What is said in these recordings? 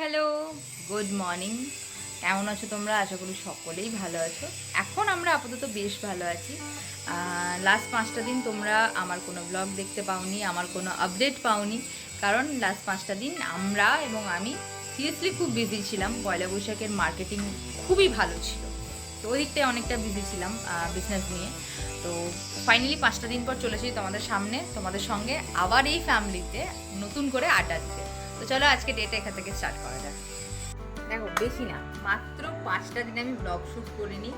Hello, good morning. কেমন আছো তোমরা? আশা করি সকলেই ভালো আছো। এখন আমরা আপাতত বেশ ভালো আছি। লাস্ট 5টা দিন তোমরা আমার কোনো ব্লগ দেখতে পাওনি, আমার কোনো আপডেট পাওনি, কারণ লাস্ট 5টা দিন আমরা এবং আমি সিরিয়াসলি খুব বিজি ছিলাম। পয়লা বৈশাখের মার্কেটিং খুবই ভালো ছিল, তো ওই দিকটায় অনেকটা বিজি ছিলাম বিজনেস নিয়ে। তো ফাইনালি 5টা দিন পর চলে এসেছি তোমাদের সামনে, তোমাদের সঙ্গে আবার এই ফ্যামিলিতে নতুন করে আড্ডা দিতে। তো চলো আজকে ডেটা এখান থেকে স্টার্ট করা যাক। দেখো, বেশি না, মাত্র 5টা দিনে আমি ব্লগ শ্যুট করিনি।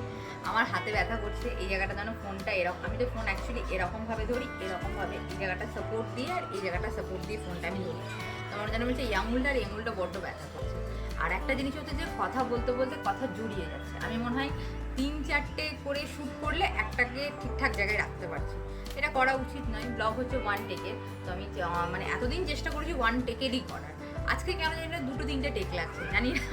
আমার হাতে ব্যথা করছে, এই জায়গাটা যেন ফোনটা এরকম, আমি তো ফোন অ্যাকচুয়ালি এরকমভাবে ধরি, এরকমভাবে এই জায়গাটা সাপোর্ট দিয়ে আর এই জায়গাটা সাপোর্ট দিয়ে ফোনটা আমি ধরি। তো আমার যেন বলছে এই আঙুলটা আর এই আঙুলটা বড্ড ব্যথা করছে। আর একটা জিনিস হচ্ছে যে কথা বলতে বলতে কথা জড়িয়ে যাচ্ছে। আমি মনে হয় 3-4টে করে শ্যুট করলে একটাকে ঠিকঠাক জায়গায় রাখতে পারছি। এটা করা উচিত নয়, ব্লগ হচ্ছে 1 টেকের। তো আমি মানে এতদিন চেষ্টা করেছি 1 টেকেরই করার। আজকে কেন জানি না 2-3টে টেক লাগছে, জানি না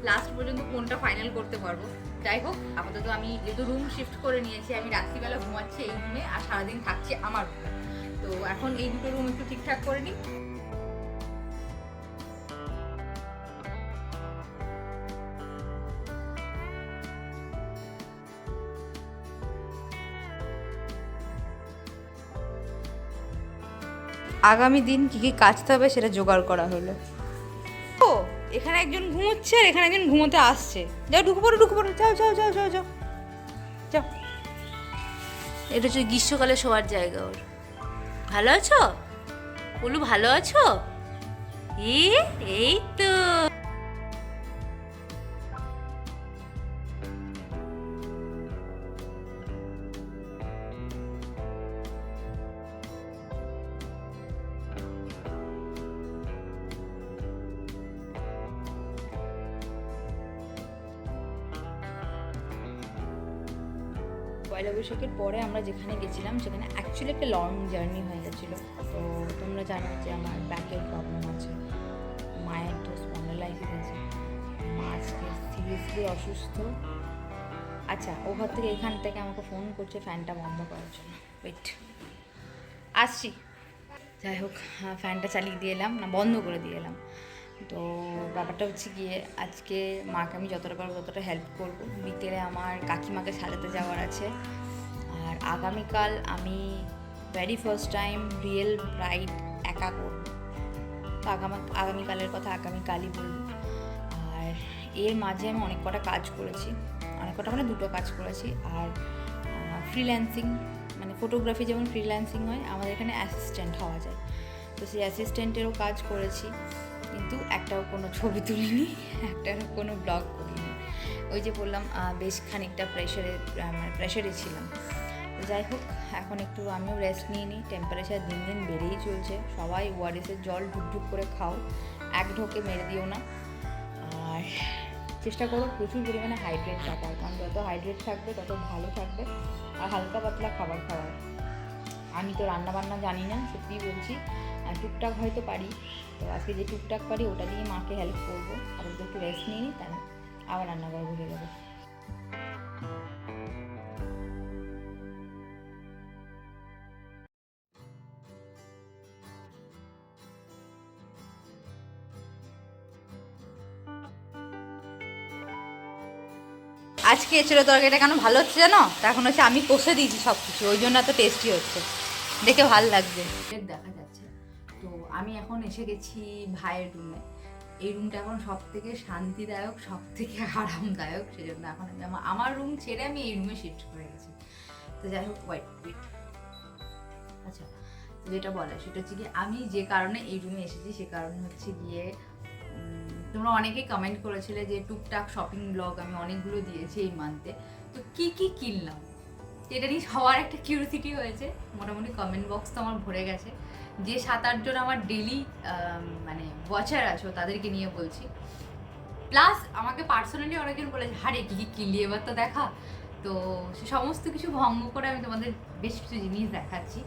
লাস্ট পর্যন্ত কোনটা ফাইনাল করতে পারবো। যাই হোক, আপাতত আমি যেহেতু রুম শিফট করে নিয়েছি, আমি রাত্রিবেলা ঘুমাচ্ছি এই রুমে আর সারাদিন থাকছি আমার রুমে। তো এখন এই দুটো রুম একটু ঠিকঠাক করে নিই। আগামী দিন কী কী কাজতে হবে সেটা জোগাড় করা হলো। ও, এখানে একজন ঘুমোচ্ছে আর এখানে একজন ঘুমোতে আসছে। যাও, ঢুকে পড়ো, যাও যাও যাও যাও যাও যাও। এটা হচ্ছে গ্রীষ্মকালে শোয়ার জায়গা ওর। ভালো আছো বলু? ভালো আছো? এই তো। পয়লা বৈশাখের পরে আমরা যেখানে গেছিলাম সেখানে অ্যাকচুয়ালি একটা লং জার্নি হয়ে গেছিলো। তো তোমরা জানো যে আমার ব্যাকের প্রবলেম আছে, মায়ের তো স্পন্ডালাইটিস আছে, মা আজকে সিরিয়াসলি অসুস্থ। আচ্ছা, ও ঘর থেকে এইখান থেকে আমাকে ফোন করছে ফ্যানটা বন্ধ করার জন্য। ওয়েট, আসছি। যাই হোক, ফ্যানটা চালিয়ে দিয়ে এলাম, না বন্ধ করে দিয়ে এলাম। তো ব্যাপারটা হচ্ছে গিয়ে আজকে মাকে আমি যতটা পারবো ততটা হেল্প করবো। বিকেলে আমার কাকিমাকে সাজাতে যাওয়ার আছে। আর আগামীকাল আমি very first time real bride একা করব। তো আগামীকালের কথা আগামীকালই বলবো। আর এর মাঝে আমি অনেক কটা কাজ করেছি, অনেক কটা মানে 2টো কাজ করেছি। আর ফ্রিল্যান্সিং, মানে ফটোগ্রাফি যেমন ফ্রিল্যান্সিং হয়, আমাদের এখানে অ্যাসিস্ট্যান্ট হওয়া যায়। তো সেই অ্যাসিস্ট্যান্টেরও কাজ করেছি, কিন্তু একটাও কোনো ছবি তুলিনি, একটাও কোনো ব্লগ করিনি। ওই যে বললাম বেশ খানিকটা প্রেশারে ছিলাম। তো যাই হোক, এখন একটু আমিও রেস্ট নিয়ে নিই। টেম্পারেচার দিন দিন বেড়েই চলছে। সবাই ওআরএসের জল ঢুকঢুক করে খাও, এক ঢোকে মেরে দিও না। আর চেষ্টা করো প্রচুর পরিমাণে হাইড্রেট থাকার, কারণ যত হাইড্রেট থাকবে তত ভালো থাকবে। আর হালকা পাতলা খাবার খাওয়ার। আমি তো রান্নাবান্না জানি না, সত্যিই বলছি, টুকটাক হয়তো পারি। তো আজকে যে টুকটাক পারি ওটা দিয়ে মাকে হেল্প করবো। আর ওদের একটু রেস্ট নিয়ে নিই, তাই আবার রান্নাঘরে ঘুরে যাবো। আজকে এঁচড়ো তরকারিটা কেন ভালো হচ্ছে জানো? তা এখন হচ্ছে আমি কষে দিয়েছি সব কিছু, ওই জন্য এত টেস্টি হচ্ছে, দেখে ভালো লাগছে। দেখা যাচ্ছে। তো আমি এখন এসে গেছি ভাইয়ের রুমে। এই রুমটা এখন সব থেকে শান্তিদায়ক, সব থেকে আরামদায়ক, সেজন্য এখন আমি আমার রুম ছেড়ে আমি এই রুমে শিফট করে গেছি। তো যাই হোক, ওয়েট। আচ্ছা, যেটা বলে সেটা হচ্ছে গিয়ে আমি যে কারণে এই রুমে এসেছি সে কারণে হচ্ছে গিয়ে তোমরা অনেকেই কমেন্ট করেছিলে যে টুকটাক শপিং ব্লগ আমি অনেকগুলো দিয়েছি এই মান্থে। তো কি কি কিনলাম এটা নিয়ে সবার একটা কিউরিসিটি হয়েছে। মোটামুটি কমেন্ট বক্স তো আমার ভরে গেছে। যে 7-8 জন আমার ডেলি মানে ওয়াচার আছো তাদেরকে নিয়ে বলছি। প্লাস আমাকে পার্সোনালি অনেকজন বলেছে, হারে কী কী কিনলি এবার তো দেখা। তো সে সমস্ত কিছু ভঙ্গ করে আমি তোমাদের বেশ কিছু জিনিস দেখাচ্ছি।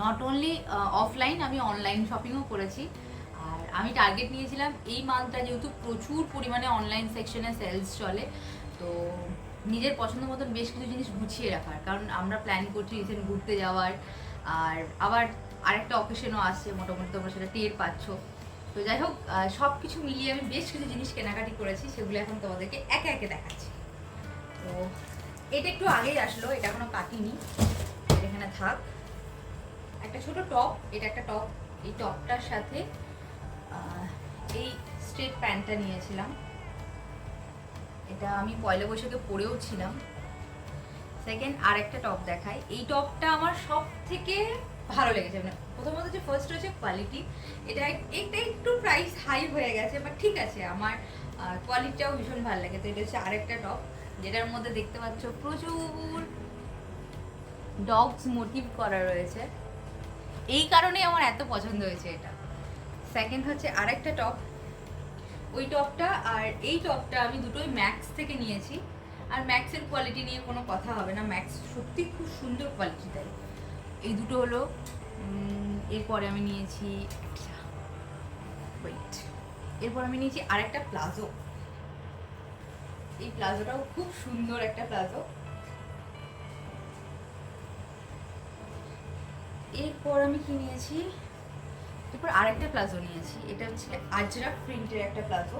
নট অনলি অফলাইন, আমি অনলাইন শপিংও করেছি। আর আমি টার্গেট নিয়েছিলাম এই মান্থটা যেহেতু প্রচুর পরিমাণে অনলাইন সেকশনে সেলস চলে, তো নিজের পছন্দ মতন বেশ কিছু জিনিস গুছিয়ে রাখার, কারণ আমরা প্ল্যান করছি রিসেন্ট ঘুরতে যাওয়ার। আর আবার আরেকটা অকেশনও আসছে, মোটামুটি তোমরা সেটা টের পাচ্ছ। তো যাই হোক, সব কিছু মিলিয়ে আমি বেশ কিছু জিনিস কেনাকাটি করেছি, সেগুলো এখন তোমাদেরকে একে একে দেখাচ্ছি। তো এটা একটু আগেই আসলো, এটা এখনো কাটিনি, এখানে থাক। একটা ছোট টপ, এটা একটা টপ, এই টপটার সাথে এই স্ট্রেট প্যান্টটা নিয়েছিলাম, এটা আমি পয়লা বৈশাখে পরেও ছিলাম। সেকেন্ড আর একটা টপ দেখাই, এই টপটা আমার সব থেকে ভালো লেগেছে। মানে প্রথমত যে ফার্স্ট হচ্ছে কোয়ালিটি, এটা একটু প্রাইস হাই হয়ে গেছে, বাট ঠিক আছে, আমার কোয়ালিটিটাও ভীষণ ভালো লাগে। তো এটা হচ্ছে আরেকটা টপ, যেটার মধ্যে দেখতে পাচ্ছ প্রচুর ডগস মোটিভ করা রয়েছে, এই কারণে আমার এত পছন্দ হয়েছে এটা। সেকেন্ড হচ্ছে আরেকটা টপ, ওই টপটা আর এই টপটা আমি দুটোই ম্যাক্স থেকে নিয়েছি। আর ম্যাক্সের কোয়ালিটি নিয়ে কোনো কথা হবে না, ম্যাক্স সত্যি খুব সুন্দর কোয়ালিটি দেয়। এই দুটো হলো। এরপরে আমি নিয়েছি আরেকটা প্লাজো, এই প্লাজোটাও খুব সুন্দর একটা প্লাজো। এরপর আমি কি নিয়েছি, এরপর আরেকটা প্লাজো নিয়েছি, এটা হচ্ছে আজরাক প্রিন্টের একটা প্লাজো।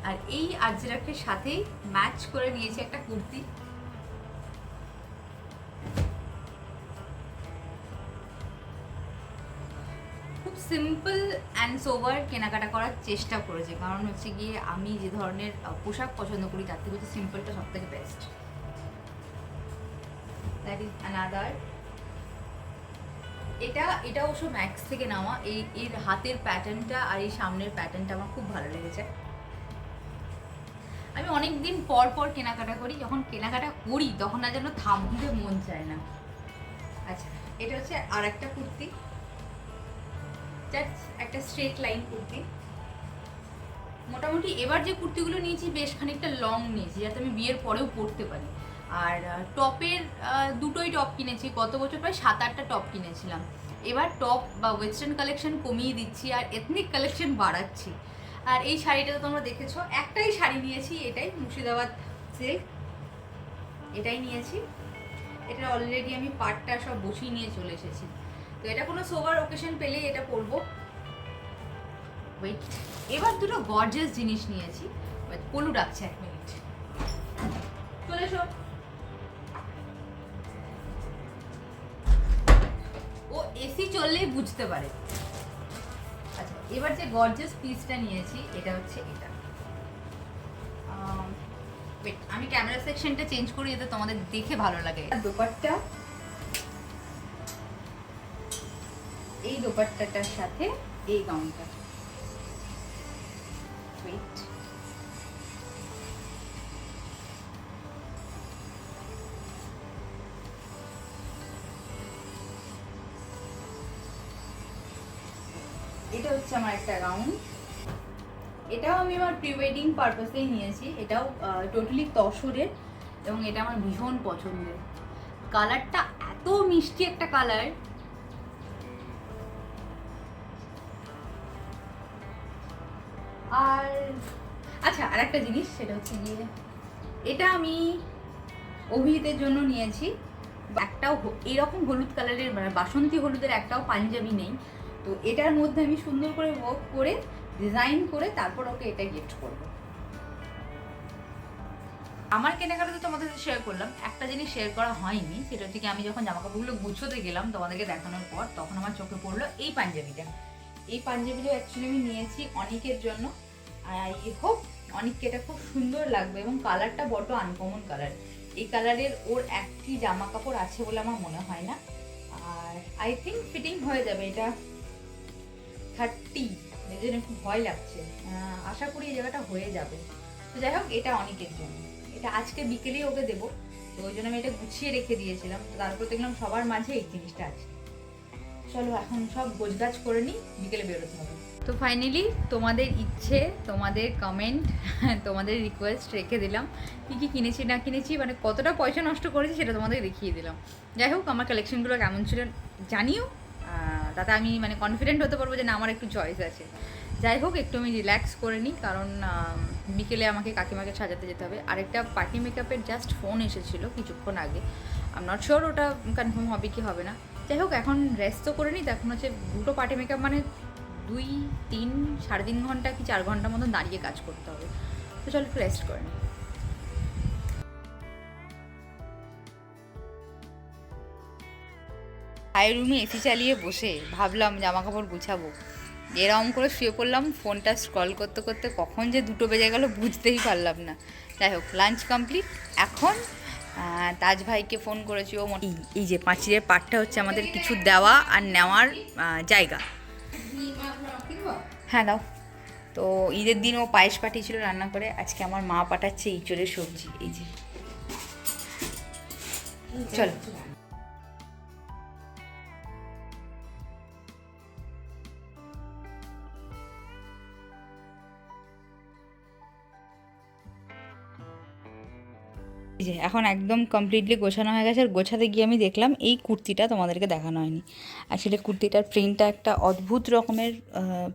আর এই আজরাকের সাথেই ম্যাচ করে নিয়েছি একটা কুর্তি। খুব সিম্পল অ্যান্ড সোবার কেনাকাটা করার চেষ্টা করেছি, কারণ হচ্ছে গিয়ে আমি যে ধরনের পোশাক পছন্দ করি তার থেকে হচ্ছে সিম্পলটা সব থেকে বেস্ট। That is another. এটা অবশ্য ম্যাক্স থেকে নেওয়া। এর হাতের প্যাটার্নটা আর এই সামনের প্যাটার্নটা আমার খুব ভালো লেগেছে। আমি অনেক দিন পর পর কেনাকাটা করি, যখন কেনাকাটা করি তখন না যেন থামতে মন চায় না। আচ্ছা, এটা হচ্ছে আর একটা কুর্তি, একটা স্ট্রেট লাইন কুর্তি। মোটামুটি এবার যে কুর্তিগুলো নিয়েছি বেশ খানিকটা লং নিয়েছি, যাতে আমি বিয়ের পরেও পরতে পারি। আর টপের দুটোই টপ কিনেছি, গত বছর প্রায় 7-8টা টপ কিনেছিলাম। এবার টপ বা ওয়েস্টার্ন কালেকশন কমিয়ে দিচ্ছি আর এথনিক কালেকশন বাড়াচ্ছি। আর এই শাড়িটা তো তোমরা দেখেছো, একটাই শাড়ি নিয়েছি, এটাই মুর্শিদাবাদ সিল্ক, এটাই নিয়েছি। এটা অলরেডি আমি পাটটা সব বসিয়ে নিয়ে চলে এসেছি। তো এটা কোনো সোবার ওকেশন পেলেই এটা পরবো। ওয়েট, এবার দুটো গর্জিয়াস জিনিস নিয়েছি। পলু ডাকছে, 1 মিনিট, চলে এসো। ও এসি চললেই বুঝতে পারে। আচ্ছা, এবার যে গর্জিয়াস পিসটা নিয়েছি এটা হচ্ছে এটা। ওয়েট, আমি ক্যামেরা সেকশনটা চেঞ্জ করি যাতে তোমাদের দেখে ভালো লাগে। দোপাট্টা, এই দোপাট্টাটার সাথে এই গাউনটা। ওয়েট, এটা হচ্ছে আমার একটা গাউন। এটাও আমি আমার প্রি ওয়েডিং পারপাসেই নিয়েছি। এটাও টোটালি তসরের এবং এটা আমার ভীষণ পছন্দের। কালারটা এত মিষ্টি একটা কালার। আর আচ্ছা, আর একটা জিনিস, সেটা হচ্ছে গিয়ে এটা আমি অভিজিতের জন্য নিয়েছি। একটাও এরকম হলুদ কালারের, মানে বাসন্তী হলুদের একটাও পাঞ্জাবি নেই। তো এটার মধ্যে আমি সুন্দর করে ওয়ার্ক করে ডিজাইন করে তারপর ওকে এটা গিফট করবো। আমার কেনাকাটা তো তোমাদের সাথে শেয়ার করলাম, একটা জিনিস শেয়ার করা হয়নি, সেটা হচ্ছে কি আমি যখন জামাকাপড়গুলো গুছোতে গেলাম তোমাদেরকে দেখানোর পর, তখন আমার চোখে পড়লো এই পাঞ্জাবিটা। এই পাঞ্জাবিটা অ্যাকচুয়ালি আমি নিয়েছি অনিকের জন্য। আই হোপ অনিককে এটা খুব সুন্দর লাগবে এবং কালারটা বড্ড আনকমন কালার। এই কালারের ওর একটি জামা কাপড় আছে বলে আমার মনে হয় না। আর আই থিঙ্ক ফিটিং হয়ে যাবে। এটা 30, এই জন্য একটু ভয় লাগছে, আশা করি এই জায়গাটা হয়ে যাবে। তো যাই হোক, এটা অনিকের জন্য, এটা আজকে বিকেলেই ওকে দেবো। তো ওই জন্য আমি এটা গুছিয়ে রেখে দিয়েছিলাম। তো তারপর দেখলাম সবার মাঝে এই জিনিসটা আছে। চলো এখন সব গোছগাছ করে নিই, বিকেলে বেরোতে হবে। তো ফাইনালি তোমাদের ইচ্ছে, তোমাদের কমেন্ট, তোমাদের রিকোয়েস্ট রেখে দিলাম কী কী কিনেছি না কিনেছি, মানে কতটা পয়সা নষ্ট করেছি সেটা তোমাদের দেখিয়ে দিলাম। যাই হোক, আমার কালেকশনগুলো কেমন ছিল জানিও, তাতে আমি মানে কনফিডেন্ট হতে পারবো যে না আমার একটু চয়েস আছে। যাই হোক, একটু আমি রিল্যাক্স করে নিই, কারণ বিকেলে আমাকে কাকিমাকে সাজাতে যেতে হবে। আরেকটা পার্টি মেকআপের জাস্ট ফোন এসেছিলো কিছুক্ষণ আগে, আই এম নট শিওর ওটা কনফার্ম হবে কি হবে না। যাই হোক, এখন রেস্ট তো করে নিই। তো এখন হচ্ছে দুটো পার্টি মেকআপ মানে 2-3 3.5 ঘন্টা কি 4 ঘন্টার মতন দাঁড়িয়ে কাজ করতে হবে। তো চলো একটু রেস্ট করে নিই। হাই রুমে এসি চালিয়ে বসে ভাবলাম জামা কাপড় গুছাবো, এরকম করে শুয়ে পড়লাম। ফোনটা স্ক্রল করতে করতে কখন যে 2টো বেজে গেল বুঝতেই পারলাম না। যাই হোক, লাঞ্চ কমপ্লিট। এখন তাজ ভাইকে ফোন করেছি। ও এই যে পাঁচিলের পাটটা হচ্ছে আমাদের কিছু দেওয়া আর নেওয়ার জায়গা। হ্যাঁ দাও। তো ঈদের দিন ও পায়েস পাঠিয়েছিল রান্না করে। আজকে আমার মা পাঠাচ্ছে ইঁচড়ের সবজি। এই যে চলো। এই যে এখন একদম কমপ্লিটলি গোছানো হয়ে গেছে। আর গোছাতে গিয়ে আমি দেখলাম এই কুর্তিটা তোমাদেরকে দেখানো হয়নি। অ্যাকচুয়ালি কুর্তিটার প্রিন্টটা একটা অদ্ভুত রকমের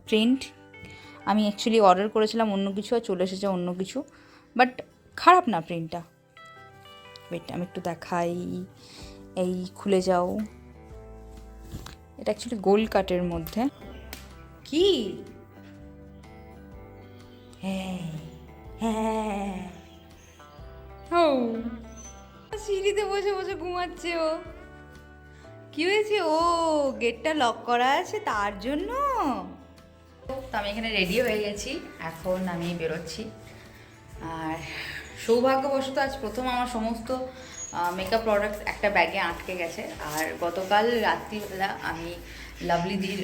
প্রিন্ট। আমি অ্যাকচুয়ালি অর্ডার করেছিলাম অন্য কিছু, আর চলে এসেছে অন্য কিছু, বাট খারাপ না প্রিন্টটা। ওয়েট আমি একটু দেখাই। এই খুলে যাও। এটা অ্যাকচুয়ালি গোল্ড কাটের মধ্যে। কি হ্যাঁ হ্যাঁ, ও সিঁড়িতে বসে বসে ঘুমাচ্ছে ও। কি হয়েছে? ও গেটটা লক করা আছে তার জন্য। তো আমি এখানে রেডি হয়ে গেছি, এখন আমি বেরোচ্ছি। আর সৌভাগ্যবশত আজ প্রথম আমার সমস্ত মেকআপ প্রোডাক্টস একটা ব্যাগে আটকে গেছে। আর গতকাল রাত্রিবেলা আমি লাভলিদির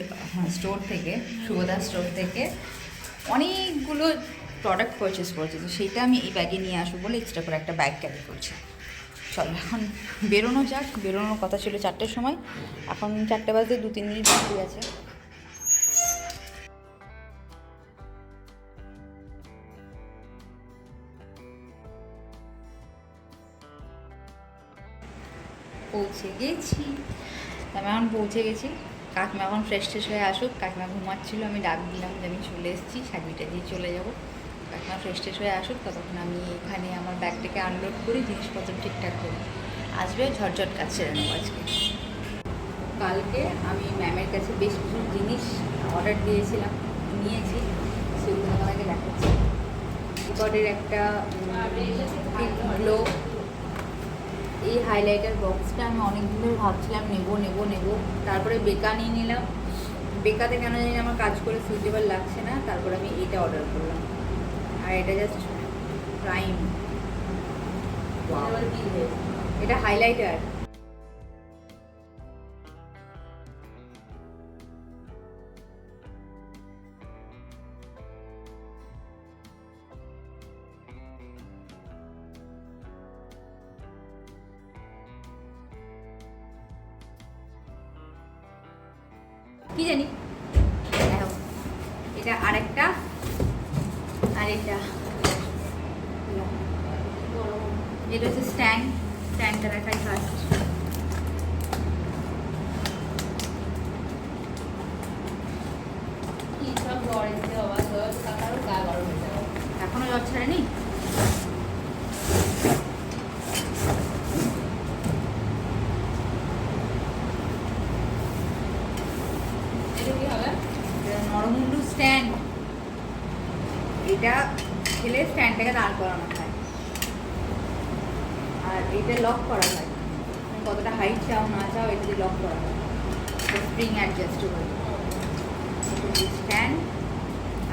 স্টোর থেকে, শুভদা স্টোর থেকে অনেকগুলো প্রোডাক্ট পারচেস করেছি। তো সেইটা আমি এই ব্যাগে নিয়ে আসবো বলে এক্সট্রা করে একটা ব্যাগ ক্যারি করছি। চলো এখন বেরোনো যাক। বেরোনোর কথা ছিল 4টের সময়, এখন 4টে বাজতে 2-3 মিনিট বাকি আছে। পৌঁছে গেছি। আমি এখন পৌঁছে গেছি। কাকিমা এখন ফ্রেশ ট্রেশ হয়ে আসুক। কাকিমা ঘুমাচ্ছিল, আমি ডাক দিলাম যে আমি চলে এসেছি, শাড়িটা দিয়ে চলে যাবো। কাকিমা ফ্রেশ ট্রেশ হয়ে আসুক, ততক্ষণ আমি এখানে আমার ব্যাগটাকে আনলোড করি, জিনিসপত্র ঠিকঠাক করি। আসবে ঝটঝট কাজ ছেড়ে নেবো আজকে। কালকে আমি ম্যামের কাছে বেশ কিছু জিনিস অর্ডার দিয়েছিলাম, নিয়েছি, সেগুলো আমাকে দেখাচ্ছি। রিকর্ডের একটা গ্লো, এই হাইলাইটার বক্সটা আমি অনেক দিন ধরে ভাবছিলাম নেবো। তারপরে বেকা নিয়ে নিলাম। বেকাতে কেন জানি আমার কাজ করে সুইটেবল লাগছে না, তারপরে আমি এটা অর্ডার করলাম। আর এটা জাস্ট প্রাইম, এটা হাইলাইটার। কি জানি, দেখো এটা আরেকটা, আর এটা হচ্ছে স্ট্যান্ডটা দেখাই ফার্স্ট। এখনো জ্বর ছাড়েনি। নরমুন্ডু স্ট্যান্ড, এটা খেলে স্ট্যান্ডটাকে দাঁড় করানো হয়, আর এটা লক করা হয়। কতটা হাইট চাও না চাও এটা দিয়ে লক করা হয়, স্প্রিং অ্যাডজাস্টেবল স্ট্যান্ড।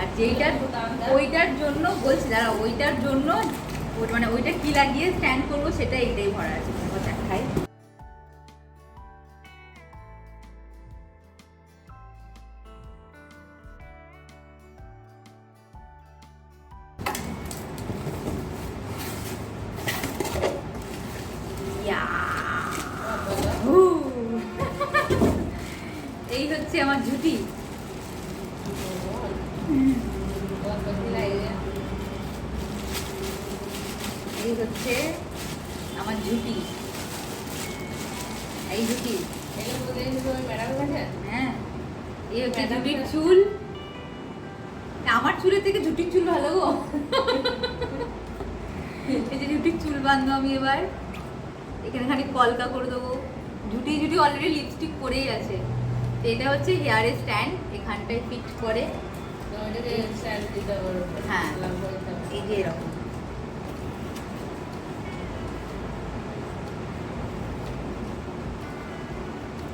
আর যেইটার ওইটার জন্য বলছি, দাঁড়া, ওইটার জন্য মানে ওইটা কি লাগিয়ে স্ট্যান্ড করবো সেটা এটাই ভরা আছে। দেখাই, এই হচ্ছে আমার জুটি। এই হচ্ছে আমার জুটি, এই জুটি। হ্যাঁ, এই হচ্ছে জুটির চুল। আমার চুলের থেকে জুটির চুল ভালো গো। এই যে জুটির চুল বাঁধবো আমি এবার, এখানে খানিক কলকা করে দেবো, জুটি জুটি অলরেডি লিপস্টিক পরেই আছে। তো এটা হচ্ছে হেয়ারের স্ট্যান্ড, এখানটায় ফিট করে। হ্যাঁ এই যে এরকম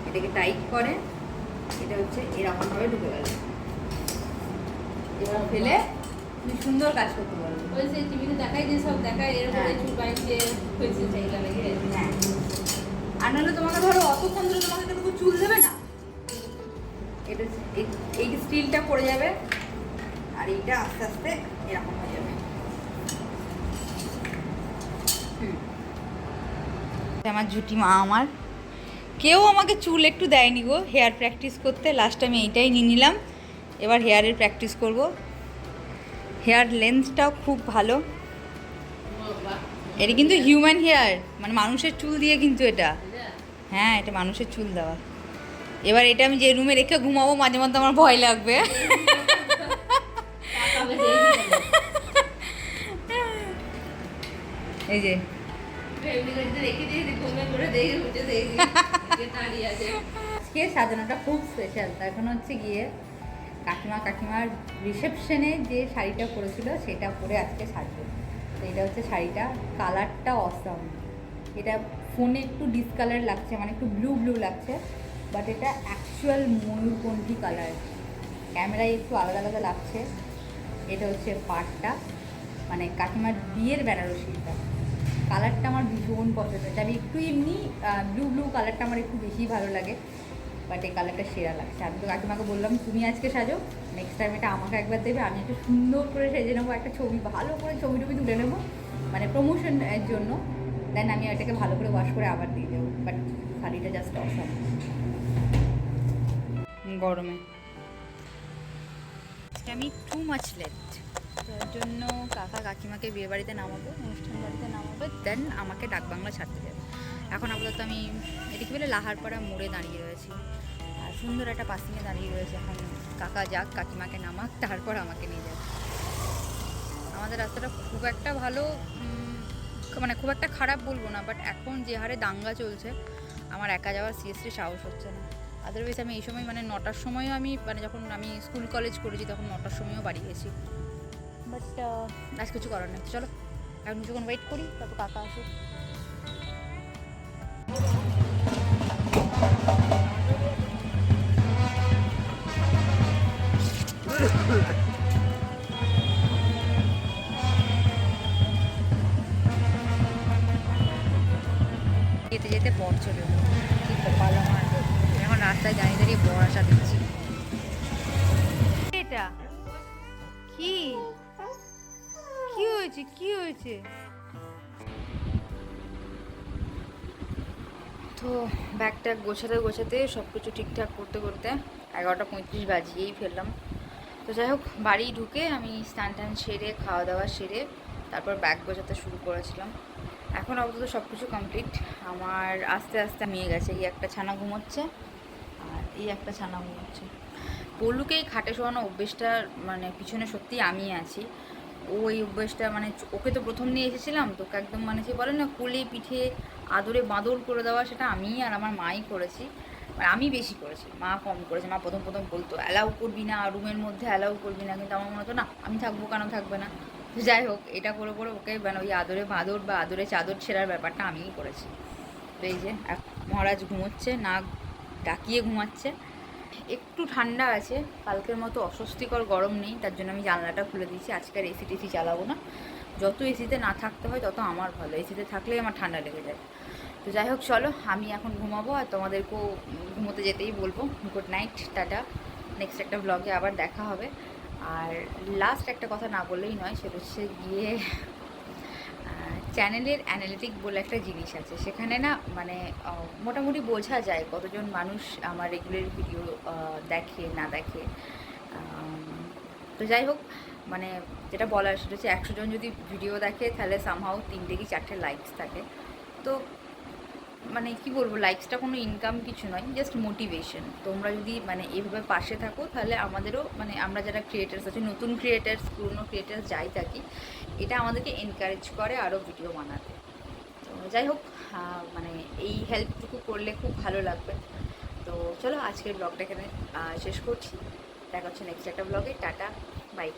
এটাকে টাইট করে, এটা হচ্ছে এরকম ভাবে ঢুকে গেল, এবার ফেলে তুমি সুন্দর কাজ করতে পারবে। ওই যে টিভিতে দেখাই যে সব দেখায় এরকম চুল বাইছে হয়েছে সেইটা লেগে। হ্যাঁ আর নাহলে তোমাকে ধরো অতক্ষণ ধরে তোমাকে কিন্তু চুল দেবে না, এটা এই স্টিলটা পড়ে যাবে আর এইটা আস্তে আস্তে এরকম হয়ে যাবে। আমার জুটি মা, আমার কেউ আমাকে চুল একটু দেয়নি গো হেয়ার প্র্যাকটিস করতে, লাস্ট আমি এইটাই নিয়ে নিলাম। এবার হেয়ারের প্র্যাকটিস করব। হেয়ার লেন্থটাও খুব ভালো, এটা কিন্তু হিউম্যান হেয়ার, মানে মানুষের চুল দিয়ে কিন্তু এটা, হ্যাঁ এটা মানুষের চুল দেওয়া। এবার এটা আমি যে রুমে রেখে ঘুমাবো মাঝে মধ্যে আমার ভয় লাগবে। এই যে আজকে সাজানোটা খুব স্পেশাল। এখন হচ্ছে গিয়ে কাকিমার রিসেপশনে যে শাড়িটা পরেছিল সেটা পরে আজকে সাজবো। তো এটা হচ্ছে শাড়িটা, কালারটা অসম। এটা ফোনে একটু ডিসকালার লাগছে, মানে একটু ব্লু ব্লু লাগছে, বাট এটা অ্যাকচুয়াল ময়ূরকণ্ঠী কালার, ক্যামেরায় একটু আলাদা আলাদা লাগছে। এটা হচ্ছে পাটটা, মানে কাকিমার বিয়ের বেনারসিটা। কালারটা আমার ভীষণ পছন্দ হয়েছে। আমি একটু এমনি ব্লু কালারটা আমার একটু বেশি ভালো লাগে, বাট এই কালারটা সেরা লাগছে। আমি তো কাকিমাকে বললাম তুমি আজকে সাজো, নেক্সট টাইম এটা আমাকে একবার দেবে, আমি একটু সুন্দর করে সেজে নেবো, একটা ছবি ভালো করে ছবি টবি তুলে নেবো, মানে প্রমোশনের জন্য। দেন আমি এটাকে ভালো করে ওয়াশ করে আবার দিয়ে দেবো। বাট শাড়িটা জাস্ট অসম। গরমে আমি টু মাচ লেট, তার জন্য কাকিমাকে বিয়ে বাড়িতে নামাবো, অনুষ্ঠান বাড়িতে নামাবো, দেন আমাকে ডাকবাংলা ছাড়তে যাবে। এখন আপাতত আমি এদিকে বলে লাহারপাড়া মোড়ে দাঁড়িয়ে রয়েছি, আর সুন্দর একটা পাসিংয়ে দাঁড়িয়ে রয়েছে। এখন কাকা যাক, কাকিমাকে নামাক, তারপর আমাকে নিয়ে যাবে। আমাদের রাস্তাটা খুব একটা ভালো, মানে খুব একটা খারাপ বলবো না, বাট এখন যে হারে দাঙ্গা চলছে আমার একা যাওয়ার সিরিয়াসলি সাহস হচ্ছে না। আদারওয়াইজ আমি এই সময় মানে 9টার সময়ও আমি, মানে যখন আমি স্কুল কলেজ করেছি তখন 9টার সময়ও বাড়ি গেছি, বাট আজ কিছু করার নেই। চলো এখন কিছুক্ষণ ওয়েট করি, তারপর কাকা আসুক। যেতে যেতে বর চলে এলো, কি কপাল আমার। এখন রাস্তায় দাঁড়িয়ে দাঁড়িয়ে বর আসা দিচ্ছি। এটা কি কি হয়েছে, কি হয়েছে? তো ব্যাগটা গোছাতে সব কিছু ঠিকঠাক করতে করতে 11:35 বাজিয়েই ফেললাম। তো যাই হোক, বাড়ি ঢুকে আমি স্নান টান সেরে খাওয়া দাওয়া সেরে তারপর ব্যাগ গোছাতে শুরু করেছিলাম। এখন আপাতত সব কিছু কমপ্লিট। আমার আস্তে আস্তে মিয়ে গেছে। এই একটা ছানা ঘুমোচ্ছে আর এই একটা ছানা ঘুমোচ্ছে। পল্লুকে এই খাটে শোয়ানো অভ্যেসটার মানে পিছনে সত্যিই আমি আছি। ও এই অভ্যেসটা মানে ওকে তো প্রথম নিয়ে এসেছিলাম, তোকে একদম মানে সে বলে না কোলে পিঠে আদরে বাঁদর করে দেওয়া, সেটা আমি আর আমার মাই করেছি। মানে আমি বেশি করেছি, মা কম করেছে। মা প্রথম বলতো অ্যালাউ করবি না, রুমের মধ্যে অ্যালাউ করবি না, কিন্তু আমার মনে হতো না আমি থাকবো কেন থাকবে না। যাই হোক, এটা করে ওকে মানে ওই আদরে বাঁদর বা আদরে চাদর ছেঁড়ার ব্যাপারটা আমিই করেছি। তো এই যে মহারাজ ঘুমোচ্ছে, নাক ডাকিয়ে ঘুমাচ্ছে। একটু ঠান্ডা আছে, কালকের মতো অস্বস্তিকর গরম নেই, তার জন্য আমি জানলাটা খুলে দিয়েছি। আজকের এসি টেসি চালাবো না, যত এসিতে না থাকতে হয় তত আমার ভালো, এসিতে থাকলেই আমার ঠান্ডা লেগে যায়। তো যাই হোক চলো, আমি এখন ঘুমাবো আর তোমাদেরকেও ঘুমোতে যেতেই বলবো। Good night, tata. নেক্সট একটা ব্লগে আবার দেখা হবে। আর লাস্ট একটা কথা না বললেই নয়, সেটা হচ্ছে গিয়ে চ্যানেলের অ্যানালিটিক বলে একটা জিনিস আছে, সেখানে না মানে মোটামুটি বোঝা যায় কতজন মানুষ আমার রেগুলার ভিডিও দেখে না দেখে। তো যাই হোক, মানে যেটা বলার সেটা হচ্ছে 100 জন যদি ভিডিও দেখে তাহলে সামহাও 3টে কি 4টে লাইকস থাকে। তো মানে কি বলবো, লাইকসটা কোনো ইনকাম কিছু নয়, জাস্ট মোটিভেশন। তোমরা যদি মানে এভাবে পাশে থাকো তাহলে আমাদেরও মানে আমরা যারা ক্রিয়েটার্স আছি, নতুন ক্রিয়েটার্স পুরনো ক্রিয়েটার্স যাই থাকি, এটা আমাদেরকে এনকারেজ করে আরও ভিডিও বানাতে। তো যাই হোক, মানে এই হেল্পটুকু করলে খুব ভালো লাগবে। তো চলো আজকের ব্লগটা এখানে শেষ করছি। দেখা হচ্ছে নেক্সট একটা ব্লগে। Tata, by.